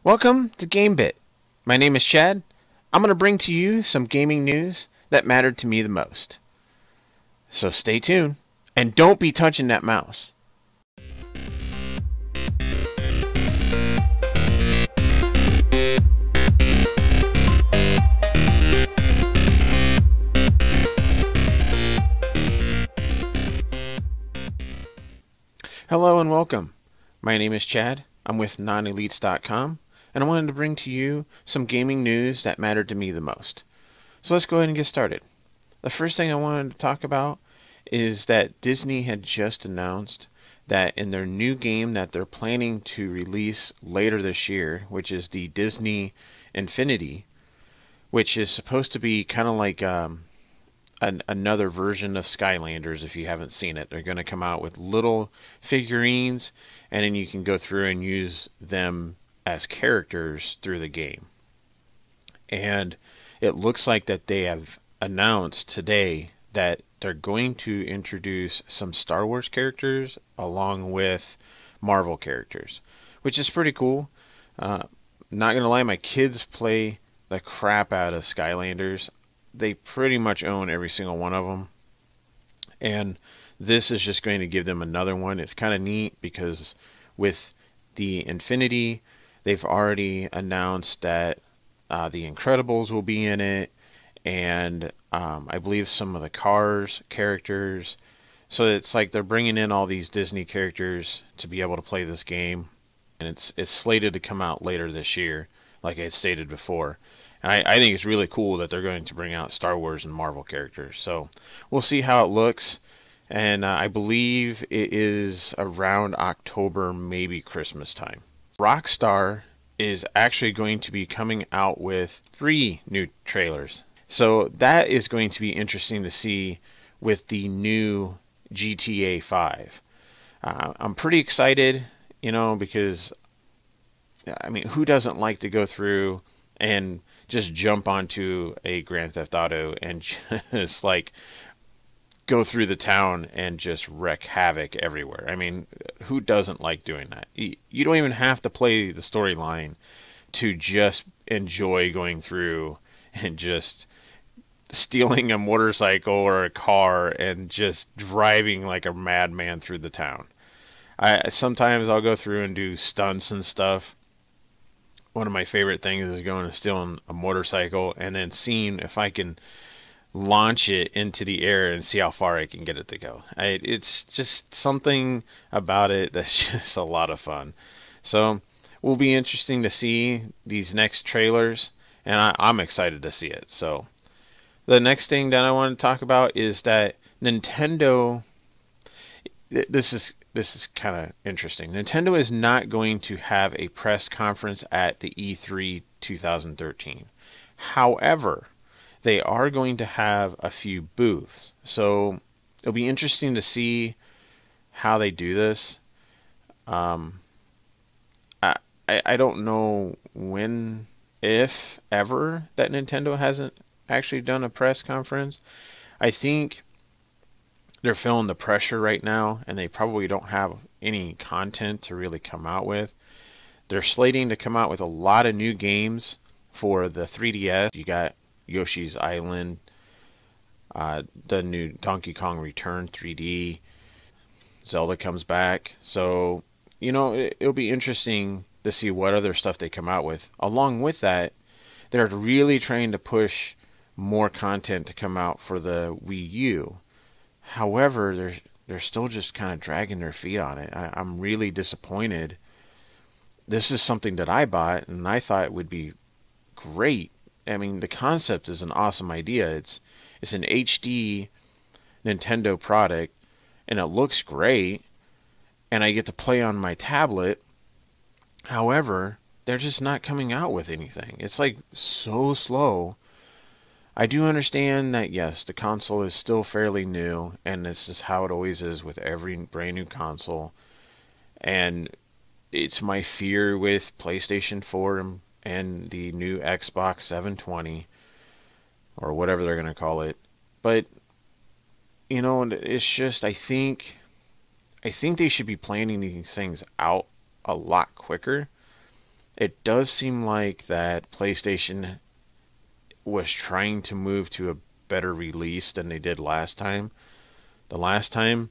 Welcome to GameBit. My name is Chad. I'm going to bring to you some gaming news that mattered to me the most. So stay tuned and don't be touching that mouse. Hello and welcome. My name is Chad. I'm with NonElites.com, and I wanted to bring to you some gaming news that mattered to me the most. So let's go ahead and get started. The first thing I wanted to talk about is that Disney had just announced that in their new game that they're planning to release later this year, which is the Disney Infinity, which is supposed to be kind of like another version of Skylanders. If you haven't seen it, they're going to come out with little figurines, and then you can go through and use them as characters through the game. And it looks like that they have announced today that they're going to introduce some Star Wars characters along with Marvel characters, which is pretty cool. Not gonna lie, my kids play the crap out of Skylanders. They pretty much own every single one of them, and this is just going to give them another one. It's kind of neat because with the Infinity, they've already announced that the Incredibles will be in it, and I believe some of the Cars characters. So it's like they're bringing in all these Disney characters to be able to play this game, and it's slated to come out later this year, like I stated before. And I think it's really cool that they're going to bring out Star Wars and Marvel characters. So we'll see how it looks. And I believe it is around October, maybe Christmas time. Rockstar is actually going to be coming out with 3 new trailers. So that is going to be interesting to see with the new GTA 5. I'm pretty excited, because, I mean, who doesn't like to go through and just jump onto a Grand Theft Auto and just like go through the town and just wreak havoc everywhere? I mean, who doesn't like doing that? You don't even have to play the storyline to just enjoy going through and just stealing a motorcycle or a car and just driving like a madman through the town. Sometimes I'll go through and do stunts and stuff. One of my favorite things is going and stealing a motorcycle and then seeing if I can launch it into the air and see how far I can get it to go. It's just something about it that's just a lot of fun. So will be interesting to see these next trailers, and I'm excited to see it. So the next thing that I want to talk about is that Nintendo, this is kind of interesting. Nintendo is not going to have a press conference at the E3 2013. However, they are going to have a few booths. So it'll be interesting to see how they do this. I don't know when, if ever, that Nintendo hasn't actually done a press conference. I think they're feeling the pressure right now, and they probably don't have any content to really come out with. They're slating to come out with a lot of new games for the 3DS. You got Yoshi's Island, the new Donkey Kong Return 3D, Zelda comes back. So, it'll be interesting to see what other stuff they come out with. Along with that, they're really trying to push more content to come out for the Wii U. However, they're still just kind of dragging their feet on it. I'm really disappointed. This is something that I bought and I thought it would be great. I mean, the concept is an awesome idea. It's an HD Nintendo product and it looks great, and I get to play on my tablet. However, they're just not coming out with anything. It's like so slow. I do understand that, yes, the console is still fairly new, and this is how it always is with every brand new console. And it's my fear with PlayStation 4 and the new Xbox 720, or whatever they're going to call it. But, it's just, I think they should be planning these things out a lot quicker. It does seem like that PlayStation was trying to move to a better release than they did last time. The last time,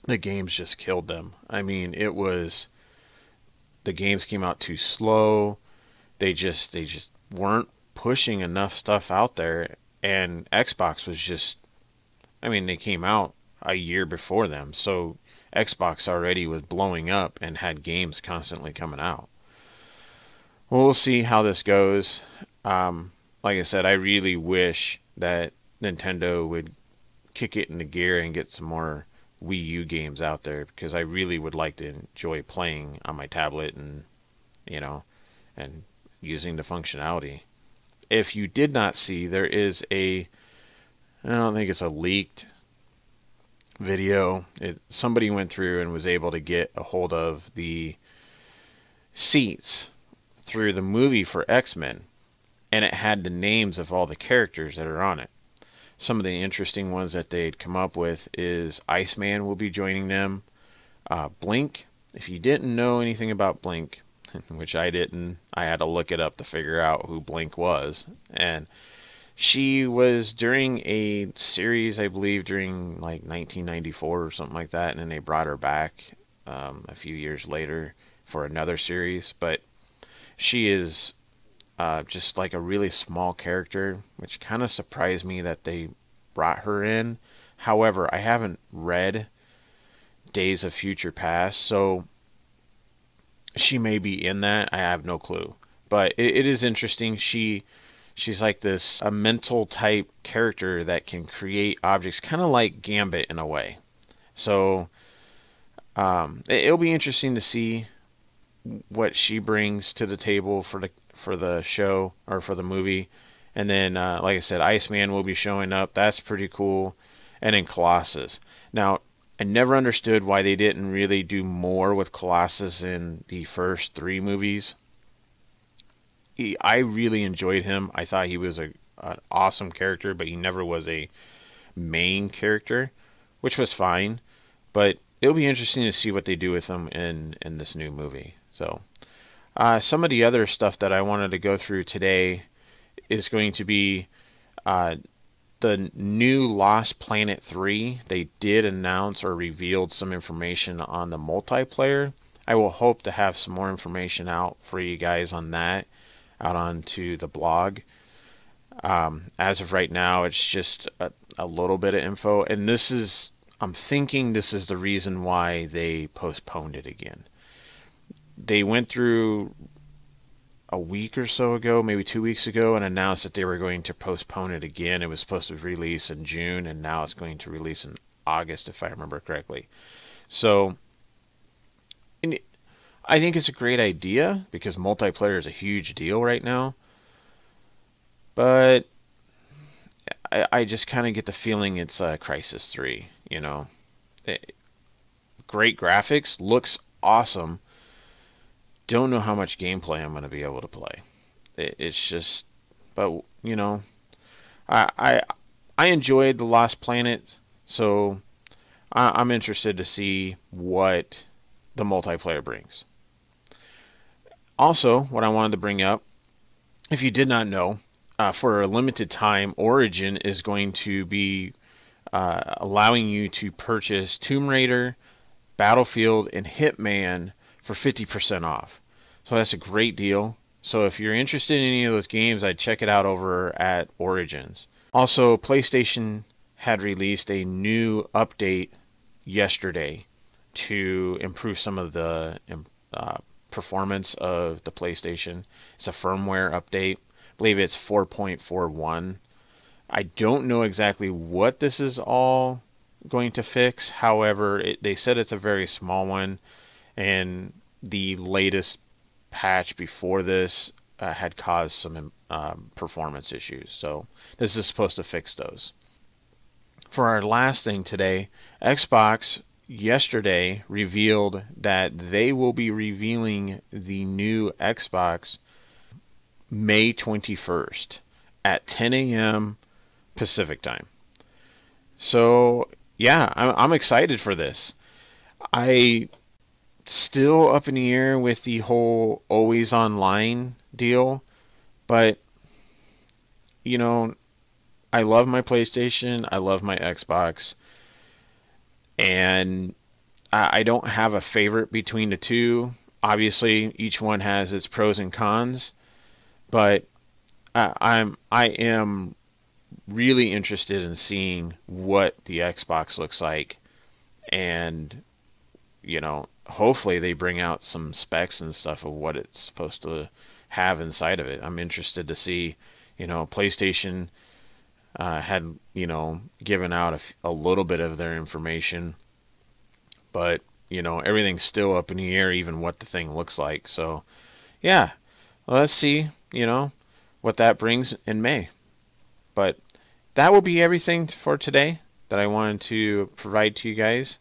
the games just killed them. I mean, the games came out too slow. They just weren't pushing enough stuff out there, and Xbox was just, I mean, they came out a year before them, so Xbox already was blowing up and had games constantly coming out. Well, we'll see how this goes. Like I said, I really wish that Nintendo would kick it into gear and get some more Wii U games out there, because I really would like to enjoy playing on my tablet and, you know, and using the functionality. If you did not see, there is I don't think it's a leaked video. Somebody went through and was able to get a hold of the seats through the movie for X-Men, and it had the names of all the characters that are on it. Some of the interesting ones that they'd come up with is Iceman will be joining them. Blink, if you didn't know anything about Blink, which I didn't, I had to look it up to figure out who Blink was. And she was during a series, I believe, during like 1994 or something like that, and then they brought her back a few years later for another series. But she is just like a really small character, which kind of surprised me that they brought her in. However, I haven't read Days of Future Past, so she may be in that. I have no clue. But it is interesting. She's like this a mental type character that can create objects, kind of like Gambit in a way. So it'll be interesting to see what she brings to the table for the show or for the movie. And then, like I said, Iceman will be showing up. That's pretty cool. And then Colossus. Now, I never understood why they didn't really do more with Colossus in the first 3 movies. I really enjoyed him. I thought he was an awesome character, but he never was a main character, which was fine. But it'll be interesting to see what they do with him in this new movie. So, some of the other stuff that I wanted to go through today is going to be the new Lost Planet 3. They did announce or revealed some information on the multiplayer. I will hope to have some more information out for you guys on that, out onto the blog. As of right now, it's just a little bit of info, and I'm thinking this is the reason why they postponed it again. They went through a week or so ago, maybe 2 weeks ago, and announced that they were going to postpone it again. It was supposed to release in June, and now it's going to release in August, if I remember correctly. So, I think it's a great idea, because multiplayer is a huge deal right now. But I just kind of get the feeling it's Crysis 3, you know. Great graphics, looks awesome. Don't know how much gameplay I'm going to be able to play. It's just, but you know, I enjoyed the Lost Planet, so I'm interested to see what the multiplayer brings. Also, what I wanted to bring up, if you did not know, for a limited time, Origin is going to be allowing you to purchase Tomb Raider, Battlefield, and Hitman for 50% off. So that's a great deal. So if you're interested in any of those games, I'd check it out over at Origins. Also, PlayStation had released a new update yesterday to improve some of the performance of the PlayStation. It's a firmware update. I believe it's 4.41. I don't know exactly what this is all going to fix. However, they said it's a very small one, and the latest patch before this had caused some performance issues. So this is supposed to fix those. For our last thing today, Xbox yesterday revealed that they will be revealing the new Xbox May 21st at 10 a.m. Pacific time. So yeah, I'm excited for this. I still up in the air with the whole always online deal, but you know, I love my PlayStation, I love my Xbox, and I don't have a favorite between the two. Obviously, each one has its pros and cons, but I am really interested in seeing what the Xbox looks like, and hopefully they bring out some specs and stuff of what it's supposed to have inside of it. I'm interested to see, PlayStation had given out a little bit of their information, but everything's still up in the air, even what the thing looks like. So yeah, well, let's see, what that brings in May. But that will be everything for today that I wanted to provide to you guys.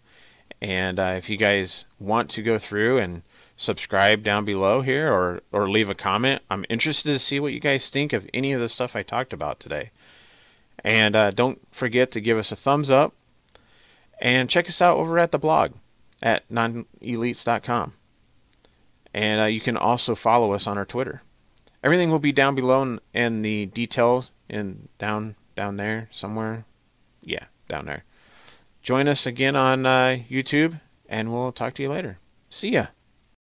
And if you guys want to go through and subscribe down below here, or leave a comment, I'm interested to see what you guys think of any of the stuff I talked about today. And don't forget to give us a thumbs up and check us out over at the blog at nonelites.com. And you can also follow us on our Twitter. Everything will be down below in the details down there somewhere. Yeah, down there. Join us again on YouTube, and we'll talk to you later. See ya.